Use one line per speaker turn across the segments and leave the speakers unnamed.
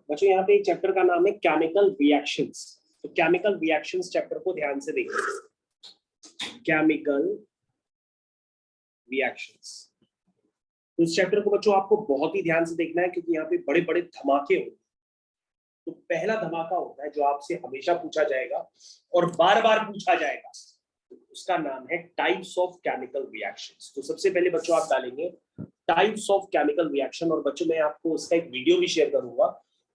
बच्चों यहाँ पे एक चैप्टर का नाम है केमिकल रिएक्शंस। तो केमिकल रिएक्शंस चैप्टर को ध्यान से देखिए। केमिकल रिएक्शंस, तो इस चैप्टर को बच्चों आपको बहुत ही ध्यान से देखना है क्योंकि यहाँ पे बड़े बड़े धमाके होते हैं। तो पहला धमाका होता है जो आपसे हमेशा पूछा जाएगा और बार बार पूछा जाएगा, उसका नाम है टाइप्स ऑफ केमिकल रिएक्शंस। तो सबसे पहले बच्चों आप डालेंगे टाइप्स ऑफ केमिकल रिएक्शन, और बच्चों मैं आपको उसका एक वीडियो भी शेयर करूंगा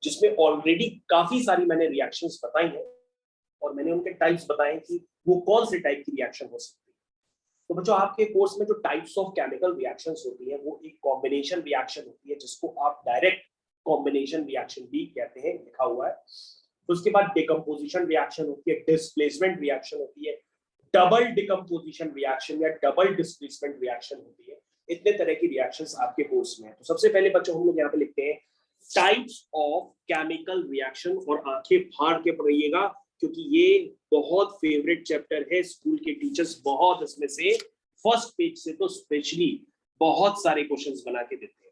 जिसमें ऑलरेडी काफी सारी मैंने रिएक्शंस बताई हैं और मैंने उनके टाइप्स बताए कि वो कौन से टाइप की रिएक्शन हो सकती है। तो बच्चों आपके कोर्स में जो टाइप्स ऑफ केमिकल रिएक्शंस होती है वो एक कॉम्बिनेशन रिएक्शन होती है जिसको आप डायरेक्ट कॉम्बिनेशन रिएक्शन भी कहते हैं, लिखा हुआ है। तो उसके बाद डिकम्पोजिशन रिएक्शन होती है, डिस्प्लेसमेंट रिएक्शन होती है, डबल डिकम्पोजिशन रिएक्शन या डबल डिस्प्लेसमेंट रिएक्शन होती है। इतने तरह की रिएक्शंस आपके कोर्स में है। तो सबसे पहले बच्चों हम लोग यहाँ पे लिखते हैं टाइप्स ऑफ केमिकल रिएक्शन, और आंखें फाड़ के पढ़िएगा क्योंकि ये बहुत फेवरेट चैप्टर है। स्कूल के टीचर्स बहुत इसमें से फर्स्ट पेज से तो स्पेशली बहुत सारे क्वेश्चंस बना के देते हैं।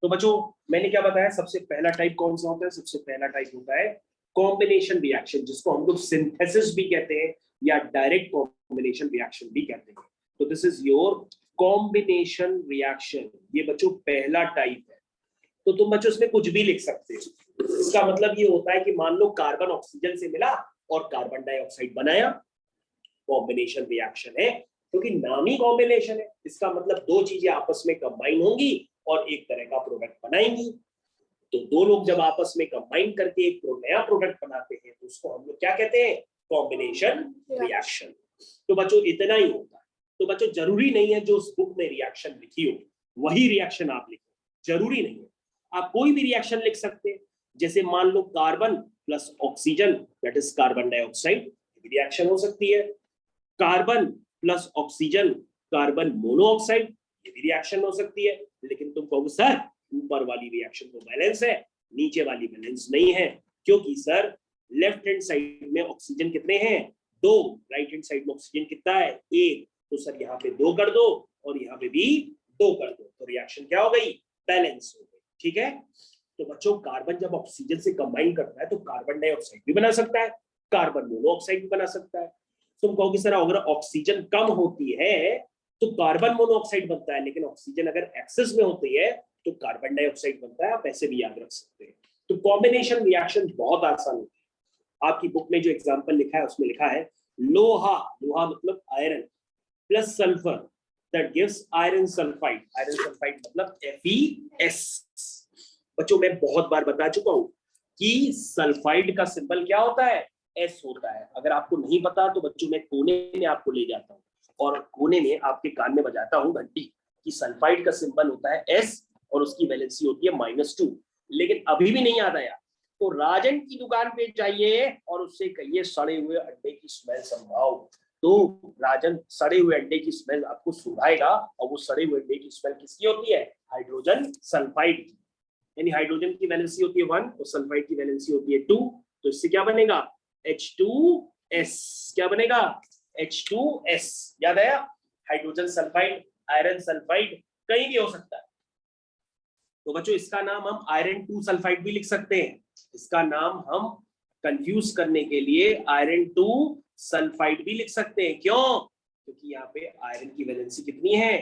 तो बच्चों मैंने क्या बताया, सबसे पहला टाइप कौन सा होता है? सबसे पहला टाइप होता है कॉम्बिनेशन रिएक्शन, जिसको हम लोग सिंथेसिस भी कहते हैं या डायरेक्ट कॉम्बिनेशन रिएक्शन भी कहते हैं। तो this is your combination reaction, ये बच्चों पहला टाइप है। तो तुम बच्चों इसमें कुछ भी लिख सकते हो। इसका मतलब ये होता है कि मान लो कार्बन ऑक्सीजन से मिला और कार्बन डाइऑक्साइड बनाया, कॉम्बिनेशन रिएक्शन है क्योंकि नाम ही कॉम्बिनेशन है। इसका मतलब दो चीजें आपस में कंबाइन होंगी और एक तरह का प्रोडक्ट बनाएंगी। तो दो लोग जब आपस में कंबाइन करके एक नया प्रोडक्ट बनाते हैं तो उसको हम लोग क्या कहते हैं? Combination reaction. तो बच्चों इतना ही होता है। तो बच्चों जरूरी नहीं है जो उस बुक में रिएक्शन लिखी हो वही रिएक्शन आप लिखो, जरूरी नहीं है। आप कोई भी रिएक्शन लिख सकते हैं। जैसे मान low carbon plus oxygen that is carbon dioxide, reaction हो सकती है। Carbon plus oxygen carbon monoxide, ये भी रिएक्शन हो सकती है। लेकिन तुम कहोगे सर ऊपर वाली रिएक्शन तो बैलेंस है, नीचे वाली बैलेंस नहीं है, क्योंकि सर लेफ्ट हैंड साइड में ऑक्सीजन कितने हैं? 2, राइट हैंड साइड में ऑक्सीजन कितना है? 1। तो सर यहाँ पे 2 कर दो और यहाँ पे भी 2 कर दो, तो रिएक्शन क्या हो गई? बैलेंस हो गई। ठीक है। तो बच्चों कार्बन जब ऑक्सीजन से कंबाइन करता है तो कार्बन डाइऑक्साइड भी बना सकता है, कार्बन मोनोऑक्साइड भी बना सकता है। तुम कहोगे सर अगर ऑक्सीजन कम होती है तो कार्बन मोनोऑक्साइड बनता है, लेकिन ऑक्सीजन अगर एक्सेस में होती है तो कार्बन डाइऑक्साइड बनता है। आप ऐसे भी याद रख सकते हैं। तो कॉम्बिनेशन रिएक्शन बहुत आसान होती है। आपकी बुक में जो एग्जांपल लिखा है उसमें लिखा है लोहा, लोहा मतलब iron, plus sulphur that gives iron sulphide, iron sulphide मतलब FeS। बच्चों मैं बहुत बार बता चुका हूं कि सल्फाइड का सिंबल क्या होता है? S होता है। अगर आपको नहीं पता तो बच्चों मैं कोने में आपको ले जाता हूँ और कोने में आपके कान में बजाता हूँ घंटी कि सल्फाइड का सिंबल होता है S और उसकी वैलेंसी होती है -2। लेकिन अभी भी नहीं याद आया तो राजन की दुकान पे जाइए और उससे कहिए सड़े हुए अंडे की स्मेल समझाओ। तो राजन सड़े हुए अंडे की स्मेल आपको सुनाएगा, और वो सड़े हुए अंडे की स्मेल किसकी होती है? हाइड्रोजन सल्फाइड की। यानी हाइड्रोजन की वैलेंसी होती है 1 और सल्फाइड की वैलेंसी होती है 2। तो इससे क्या बनेगा? H2S। क्या बनेगा? H2S। याद आया? हाइड्रोजन सल्फाइड, आयरन सल्फाइड कहीं भी हो सकता है। तो बच्चों इसका नाम हम आयरन 2 सल्फाइड भी लिख सकते हैं। इसका नाम हम कंफ्यूज करने के लिए आयरन 2 सल्फाइड भी लिख सकते हैं। क्यों? क्योंकि यहाँ पे आयरन की वैलेंसी कितनी है?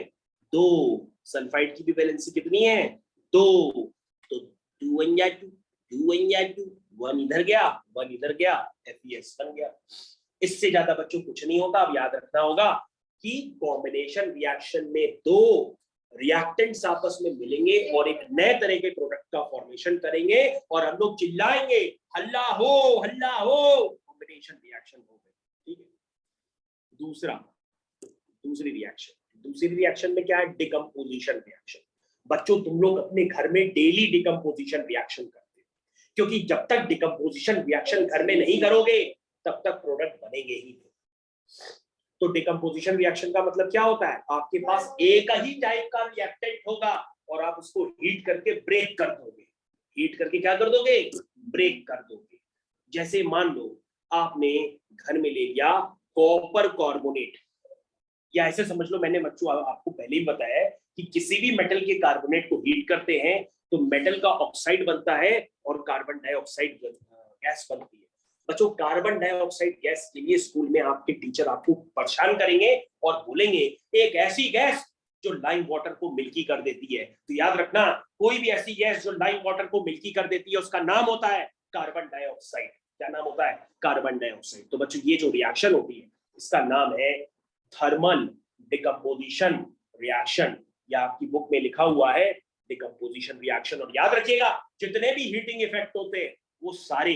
2, सल्फाइड की भी वैलेंसी कितनी है? 2। तो 2 1 या 2, 2 1 या 2, 1 इधर गया 1 इधर गया, FeS बन गया। इससे ज्यादा बच्चों कुछ नहीं होता। अब याद रखना होगा कि कॉम्बिनेशन रिएक्शन में दो रिएक्टेंट्स आपस में मिलेंगे और एक नए तरह के प्रोडक्ट का फॉर्मेशन करेंगे और हम लोग चिल्लाएंगे हल्ला हो हल्ला हो, कॉम्बिनेशन रिएक्शन हो गई। ठीक है। दूसरी रिएक्शन में क्या है? Decomposition reaction. बच्चों तुम लोग अपने घर में डेली डिकम्पोजिशन रिएक्शन करते हो, क्योंकि जब तक डिकम्पोजिशन रिएक्शन घर में नहीं करोगे तब तक प्रोडक्ट बनेंगे ही नहीं। तो डिकम्पोजिशन रिएक्शन का मतलब क्या होता है? आपके पास एक ही टाइप का रिएक्टेंट होगा और आप उसको हीट करके ब्रेक कर दोगे। हीट करके क्या कर दोगे? ब्रेक कर दोगे। जैसे मान लो आपने घर में ले लिया कॉपर कार्बोनेट, या ऐसे समझ लो मैंने बच्चों आपको पहले ही बताया है कि किसी भी मेटल के कार्बोनेट को हीट करते हैं तो मेटल का ऑक्साइड बनता है और कार्बन डाइऑक्साइड गैस बनती है। बच्चों कार्बन डाइऑक्साइड गैस के लिए स्कूल में आपके टीचर आपको परेशान करेंगे और बोलेंगे एक ऐसी गैस जो लाइम वाटर को मिल्की कर देती है। तो याद रखना, कोई भी ऐसी गैस जो लाइम वाटर को मिल्की कर देती है उसका नाम होता है कार्बन डाइऑक्साइड। क्या नाम होता है? Carbon dioxide. तो बच्चों ये जो रिएक्शन होती है इसका नाम है थर्मल डिकम्पोजिशन रिएक्शन, या आपकी बुक में लिखा हुआ है डिकम्पोजिशन रिएक्शन। और याद रखिएगा जितने भी हीटिंग इफेक्ट होते हैं वो सारे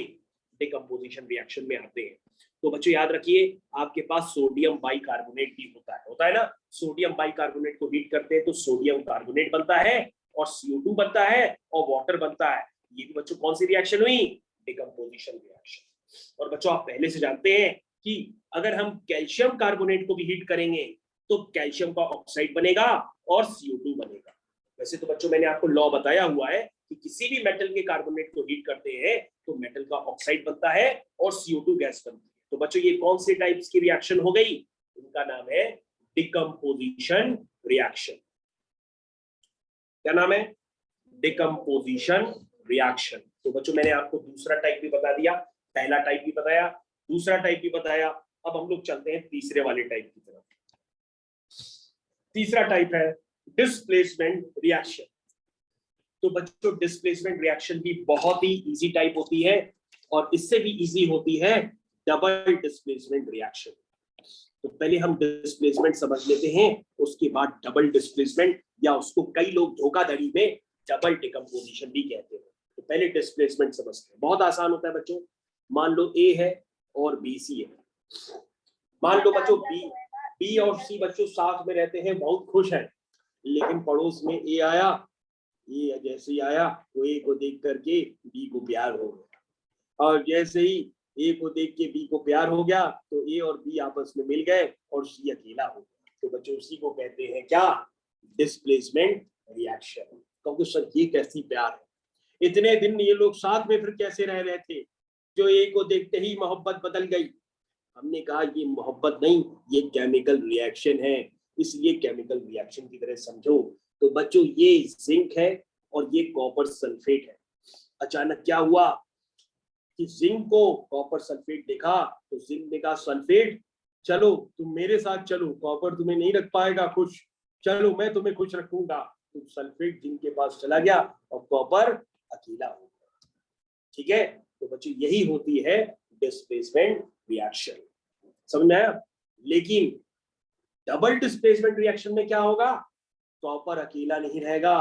डिकम्पोजिशन रिएक्शन में आते हैं। तो बच्चों याद रखिए आपके पास सोडियम बाइकार्बोनेट भी होता है ना। सोडियम बाइकार्बोनेट को हीट करते हैं तो सोडियम कार्बोनेट बनता है और CO2 बनता है और वाटर बनता है। ये भी बच्चों कौन सी रिएक्शन हुई? Decomposition reaction. और बच्चों आप पहले से जानते हैं कि अगर हम कैल्शियम कार्बोनेट को भी हीट करेंगे तो कैल्शियम का ऑक्साइड बनेगा और CO2 बनेगा। वैसे तो बच्चों मैंने आपको लॉ बताया हुआ है कि किसी भी मेटल के कार्बोनेट को हीट करते हैं तो मेटल का ऑक्साइड बनता है और CO2 गैस बनती है। तो बच्चों ये कौन से टाइप्स की रिएक्शन हो गई? इनका नाम है डिकम्पोजिशन रिएक्शन। क्या नाम है? Decomposition reaction. तो बच्चों मैंने आपको दूसरा टाइप भी बता दिया, पहला टाइप भी बताया, दूसरा टाइप भी बताया। अब हम लोग चलते हैं तीसरे वाले टाइप की तरफ। तीसरा टाइप है डिस्प्लेसमेंट रिएक्शन। तो बच्चों डिस्प्लेसमेंट रिएक्शन भी बहुत ही इजी टाइप होती है और इससे भी इजी होती है डबल डिस्प्लेसमेंट रिएक्शन। तो पहले हम डिस्प्लेसमेंट समझ लेते हैं, उसके बाद डबल डिस्प्लेसमेंट, या उसको कई लोग धोखाधड़ी में डबल डिकम्पोजिशन भी कहते हैं। तो पहले डिस्प्लेसमेंट समझते हैं, बहुत आसान होता है बच्चों। मान लो A है और BC है। मान लो बच्चों B और C बच्चों साथ में रहते हैं, बहुत खुश हैं, लेकिन पड़ोस में A आया। ये जैसे ही आया तो A को देख करके B को प्यार हो गया, और जैसे ही A को देख के B को प्यार हो गया तो A और B आपस में मिल गए और C अकेला हो गया। तो बच्चों उसी को कहते हैं क्या? Displacement reaction. क्योंकि सर ये कैसी प्यार है, इतने दिन ये लोग साथ में फिर कैसे रह रहे थे, जो A को देखते ही मोहब्बत बदल गई। हमने कहा ये मोहब्बत नहीं, ये केमिकल रिएक्शन है, इसलिए केमिकल रिएक्शन की तरह समझो। तो बच्चों ये जिंक है और ये कॉपर सल्फेट है। अचानक क्या हुआ कि जिंक को कॉपर सल्फेट देखा तो जिंक ने कहा सल्फेट चलो तुम मेरे साथ चलो, कॉपर तुम्हें नहीं रख पाएगा खुश, चलो मैं तुम्हें खुश रखूंगा। तो सल्फेट जिंक के पास चला गया और कॉपर अकेला हो गया। ठीक है, तो बच्चों यही होती है डिस्प्लेसमेंट रिएक्शन। समझ में आया? लेकिन डबल डिस्प्लेसमेंट रिएक्शन में क्या होगा? कॉपर अकेला नहीं रहेगा।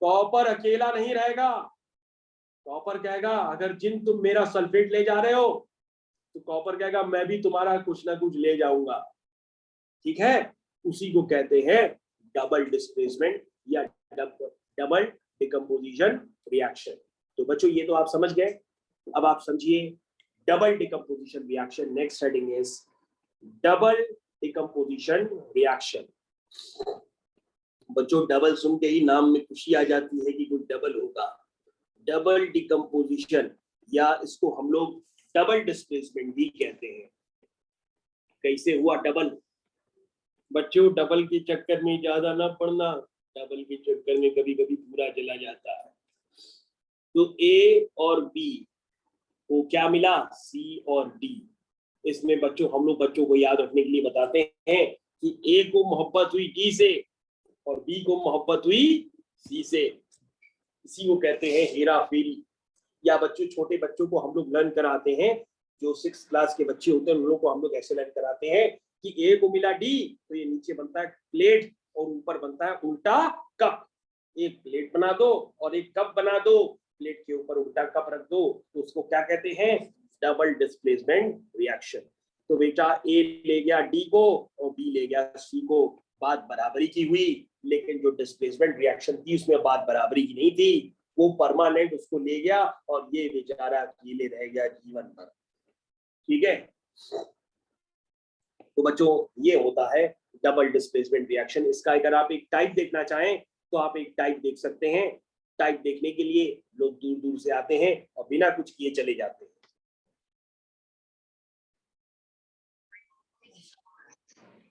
कॉपर अकेला नहीं रहेगा। कॉपर कहेगा अगर जिन तुम मेरा सल्फेट ले जा रहे हो तो कॉपर कहेगा मैं भी तुम्हारा कुछ ना कुछ ले जाऊंगा। ठीक है, उसी को कहते हैं डबल डिस्प्लेसमेंट या डबल डिकम्पोजिशन रिएक्शन। तो बच्चों ये तो आप समझ गए। अब आप समझिए double decomposition reaction. Next heading is double decomposition reaction. बच्चों डबल सुन के ही नाम में खुशी आ जाती है कि कुछ डबल होगा। डबल डिकम्पोजिशन, या इसको हम लोग डबल डिस्प्लेसमेंट भी कहते हैं। कैसे हुआ डबल? बच्चों डबल के चक्कर में ज्यादा ना पड़ना, डबल के चक्कर में कभी कभी पूरा चला जाता है। तो A और B को क्या मिला? C और D। इसमें बच्चों हम लोग बच्चों को याद रखने के लिए बताते हैं कि A को मोहब्बत हुई D से और B को मोहब्बत हुई C से। इसी को कहते हैं हेरा फेरी। या बच्चों छोटे बच्चों को हम लोग लर्न कराते हैं, जो 6th क्लास के बच्चे होते हैं उन लोगों को हम लोग ऐसे लर्न कराते हैं कि A को मिला D तो ये नीचे बनता है प्लेट और ऊपर बनता है उल्टा कप। एक प्लेट बना दो और एक कप बना दो, प्लेट के ऊपर उल्टा कप रख दो, तो उसको क्या कहते हैं? Double displacement reaction. तो बेटा A ले गया D को और B ले गया C को, बात बराबरी की हुई। लेकिन जो डिस्प्लेसमेंट रिएक्शन थी उसमें बात बराबरी की नहीं थी, वो परमानेंट उसको ले गया और ये बेचारा अकेले रह गया जीवन भर। ठीक है, तो बच्चों ये होता है डबल डिस्प्लेसमेंट रिएक्शन। इसका अगर आप एक टाइप देखना चाहें तो आप एक टाइप देख सकते हैं। टाइप देखने के लिए लोग दूर दूर से आते हैं और बिना कुछ किए चले जाते हैं।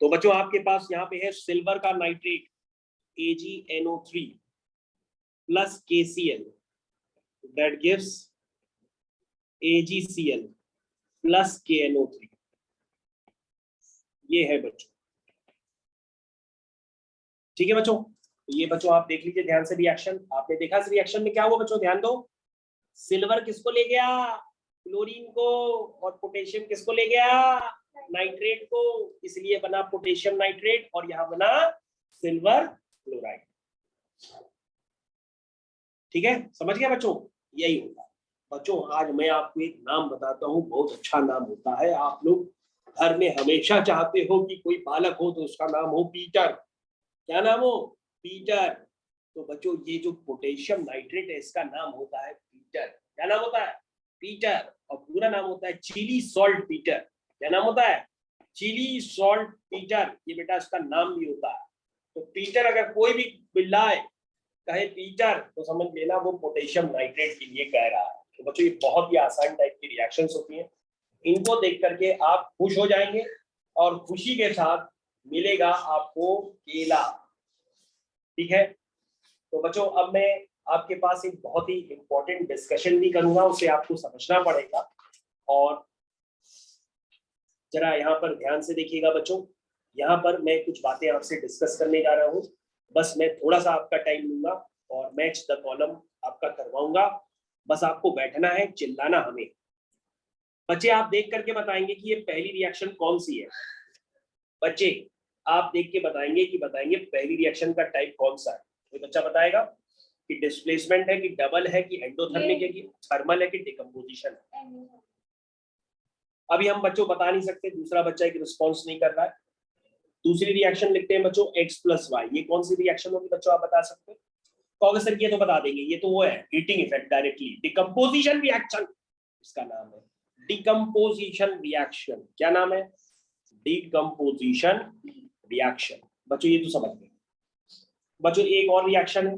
तो बच्चों, आपके पास यहाँ पे है सिल्वर का nitrate AgNO3, plus KCl, that gives AgCl plus KNO3। ये है बच्चों, ठीक है बच्चों। तो ये बच्चों आप देख लीजिए ध्यान से रिएक्शन। आपने देखा इस रिएक्शन में क्या हुआ बच्चों, ध्यान दो। सिल्वर किसको ले गया, क्लोरीन को, और पोटेशियम किसको ले गया, नाइट्रेट को, इसलिए बना पोटेशियम नाइट्रेट और यहां बना सिल्वर क्लोराइड। ठीक है, समझ गया बच्चों, यही होता है बच्चों। आज मैं आपको एक नाम बताता हूँ, बहुत अच्छा नाम होता है। आप लोग घर में हमेशा चाहते हो कि कोई बालक हो तो उसका नाम हो पीटर। क्या नाम हो, पीटर। तो बच्चों ये जो पोटेशियम नाइट्रेट है इसका नाम होता है पीटर। क्या नाम होता है, पीटर। और पूरा नाम होता है चिली सॉल्ट पीटर। क्या नाम होता है, चिली सॉल्ट पीटर। ये बेटा इसका नाम भी होता है। तो पीटर अगर कोई भी बिल्लाए कहे पीटर तो समझ लेना वो पोटेशियम नाइट्रेट के लिए कह रहा है। तो बच्चों ये बहुत ही आसान टाइप की रिएक्शंस होती हैं, इनको देख करके आप खुश हो जाएंगे और खुशी के साथ मिलेगा आपको केला। ठीक है, तो बच्चों अब मैं आपके पास एक बहुत ही इंपॉर्टेंट डिस्कशन भी करूंगा, उसे आपको समझना पड़ेगा। और जरा यहाँ पर ध्यान से देखिएगा बच्चों, यहाँ पर मैं कुछ बातें आपसे डिस्कस करने जा रहा हूँ। बस मैं थोड़ा सा आपका टाइम लूंगा और मैच द कॉलम आपका करवाऊंगा। बस आपको बैठना है, चिल्लाना हमें। बच्चे आप देख करके बताएंगे कि ये पहली रिएक्शन कौन सी है। बच्चे आप देख के बताएंगे पहली रिएक्शन का टाइप कौन सा है। कोई बच्चा बताएगा कि डिस्प्लेसमेंट है कि डबल है कि एंडोथर्मिक है कि थर्मल है कि डिकम्पोजिशन है। अभी हम बच्चों बता नहीं सकते, दूसरा बच्चा एक रिस्पॉन्स नहीं कर रहा है। दूसरी रिएक्शन लिखते हैं बच्चों X+Y। ये कौन सी रिएक्शन होगी बच्चों, आप बता सकते हैं। कहोगे सर ये तो बता देंगे, ये तो वो है heating effect directly. Decomposition reaction इसका नाम है, डिकम्पोजिशन रिएक्शन। क्या नाम है, डिकम्पोजिशन रिएक्शन। बच्चों ये तो समझ गए। बच्चों एक और रिएक्शन है,